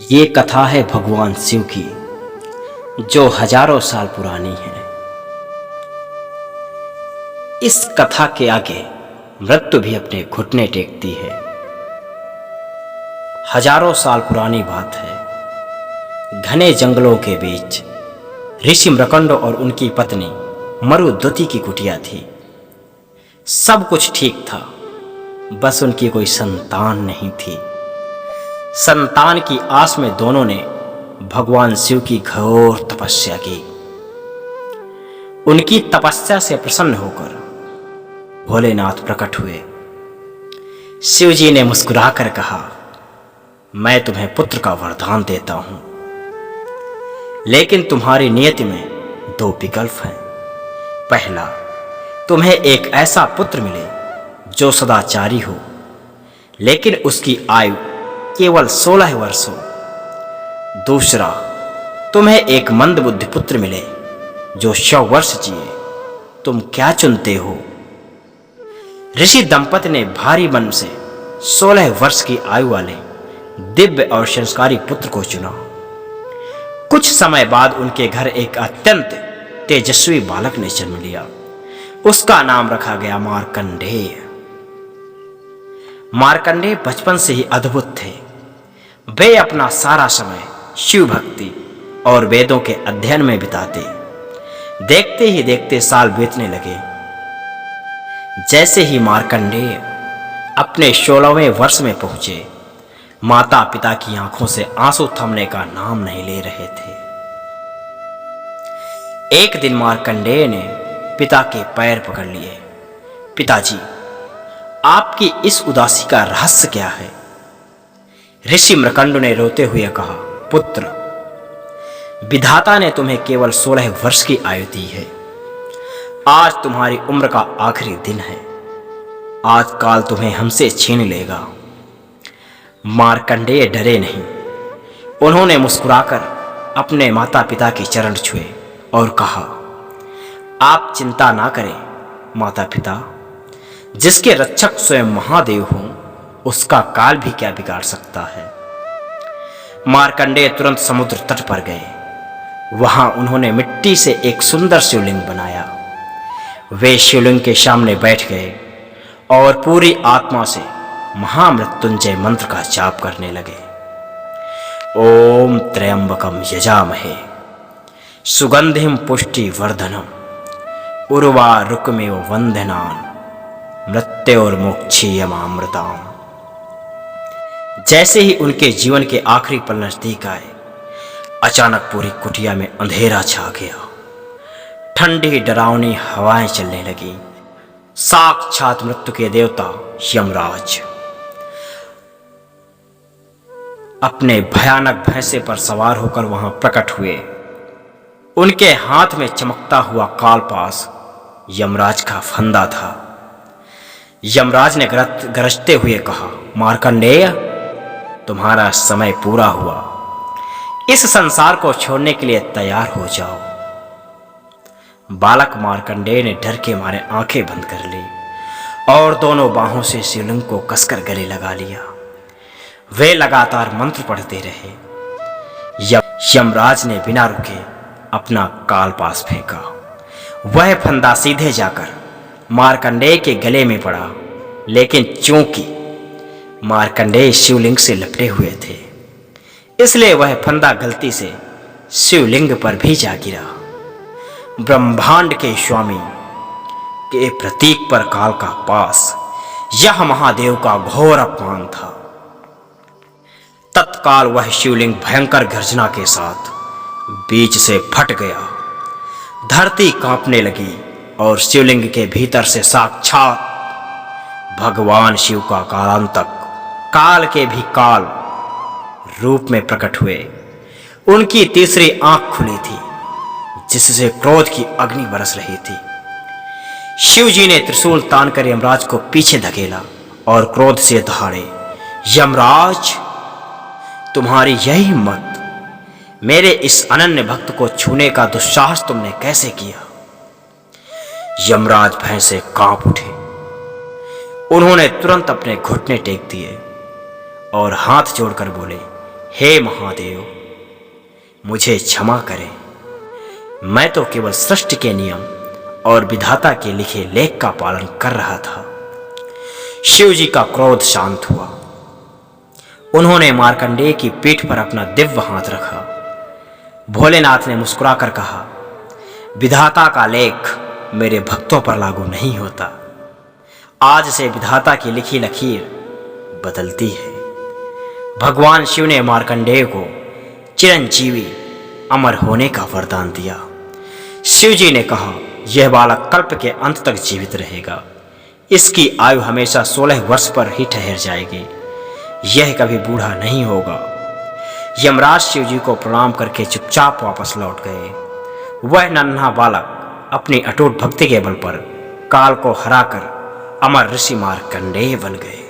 ये कथा है भगवान शिव की, जो हजारों साल पुरानी है। इस कथा के आगे मृत्यु भी अपने घुटने टेकती है। हजारों साल पुरानी बात है। घने जंगलों के बीच ऋषि मृकंड और उनकी पत्नी मरुद्वती की कुटिया थी। सब कुछ ठीक था, बस उनकी कोई संतान नहीं थी। संतान की आस में दोनों ने भगवान शिव की घोर तपस्या की। उनकी तपस्या से प्रसन्न होकर भोलेनाथ प्रकट हुए। शिव जी ने मुस्कुराकर कहा, मैं तुम्हें पुत्र का वरदान देता हूं, लेकिन तुम्हारी नियति में दो विकल्प हैं। पहला, तुम्हें एक ऐसा पुत्र मिले जो सदाचारी हो, लेकिन उसकी आयु केवल 16 वर्ष हो। दूसरा, तुम्हें एक मंदबुद्धि पुत्र मिले जो 100 वर्ष जिए। तुम क्या चुनते हो? ऋषि दंपति ने भारी मन से 16 वर्ष की आयु वाले दिव्य और संस्कारी पुत्र को चुना। कुछ समय बाद उनके घर एक अत्यंत तेजस्वी बालक ने जन्म लिया। उसका नाम रखा गया मार्कंडेय। मार्कंडेय बचपन से ही अद्भुत थे। वे अपना सारा समय शिव भक्ति और वेदों के अध्ययन में बिताते। देखते ही देखते साल बीतने लगे। जैसे ही मार्कंडेय अपने 16वें वर्ष में पहुंचे, माता पिता की आंखों से आंसू थमने का नाम नहीं ले रहे थे। एक दिन मार्कंडेय ने पिता के पैर पकड़ लिए। पिताजी, आपकी इस उदासी का रहस्य क्या है? ऋषि मृकंड ने रोते हुए कहा, पुत्र, विधाता ने तुम्हें केवल 16 वर्ष की आयु दी है। आज तुम्हारी उम्र का आखिरी दिन है। आज काल तुम्हें हमसे छीन लेगा। मार्कंडेय डरे नहीं। उन्होंने मुस्कुराकर अपने माता पिता के चरण छुए और कहा, आप चिंता ना करें माता पिता। जिसके रक्षक स्वयं महादेव हों, उसका काल भी क्या बिगाड़ सकता है। मार्कंडेय तुरंत समुद्र तट पर गए। वहां उन्होंने मिट्टी से एक सुंदर शिवलिंग बनाया। वे शिवलिंग के सामने बैठ गए और पूरी आत्मा से महामृत्युंजय मंत्र का जाप करने लगे। ओम त्र्यंबकम यजामहे सुगंधिम पुष्टि वर्धनम उर्वारुकमेव वंदनान मृत्योर्मुक्षीयमामृताम। जैसे ही उनके जीवन के आखिरी पल नजदीक आए, अचानक पूरी कुटिया में अंधेरा छा गया। ठंडी डरावनी हवाएं चलने लगी। साक्षात मृत्यु के देवता यमराज अपने भयानक भैंसे पर सवार होकर वहां प्रकट हुए। उनके हाथ में चमकता हुआ कालपाश यमराज का फंदा था। यमराज ने गरजते हुए कहा, मार्कंडेय, तुम्हारा समय पूरा हुआ। इस संसार को छोड़ने के लिए तैयार हो जाओ। बालक मार्कंडेय ने डर के मारे आंखें बंद कर ली और दोनों बाहों से शिवलिंग को कसकर गले लगा लिया। वे लगातार मंत्र पढ़ते रहे। यमराज ने बिना रुके अपना कालपाश फेंका। वह फंदा सीधे जाकर मार्कंडेय के गले में पड़ा, लेकिन चूंकि मार्कंडेय शिवलिंग से लपटे हुए थे, इसलिए वह फंदा गलती से शिवलिंग पर भी जा गिरा। ब्रह्मांड के स्वामी के प्रतीक पर काल का पास, यह महादेव का घोर अपमान था। तत्काल वह शिवलिंग भयंकर गर्जना के साथ बीच से फट गया। धरती कांपने लगी और शिवलिंग के भीतर से साक्षात भगवान शिव का कालांतक, काल के भी काल रूप में प्रकट हुए। उनकी तीसरी आंख खुली थी, जिससे क्रोध की अग्नि बरस रही थी। शिव जी ने त्रिशूल तानकर यमराज को पीछे धकेला और क्रोध से दहाड़े, यमराज, तुम्हारी यही हिम्मत, मेरे इस अनन्य भक्त को छूने का दुस्साहस तुमने कैसे किया? यमराज भय से कांप उठे। उन्होंने तुरंत अपने घुटने टेक दिए और हाथ जोड़कर बोले, हे महादेव, मुझे क्षमा करें। मैं तो केवल सृष्टि के नियम और विधाता के लिखे लेख का पालन कर रहा था। शिव जी का क्रोध शांत हुआ। उन्होंने मार्कंडेय की पीठ पर अपना दिव्य हाथ रखा। भोलेनाथ ने मुस्कुराकर कहा, विधाता का लेख मेरे भक्तों पर लागू नहीं होता। आज से विधाता की लिखी लकीर बदलती है। भगवान शिव ने मार्कंडेय को चिरंजीवी अमर होने का वरदान दिया। शिव जी ने कहा, यह बालक कल्प के अंत तक जीवित रहेगा। इसकी आयु हमेशा 16 वर्ष पर ही ठहर जाएगी। यह कभी बूढ़ा नहीं होगा। यमराज शिव जी को प्रणाम करके चुपचाप वापस लौट गए। वह नन्हा बालक अपनी अटूट भक्ति के बल पर काल को हराकर अमर ऋषि मार्कंडेय बन गए।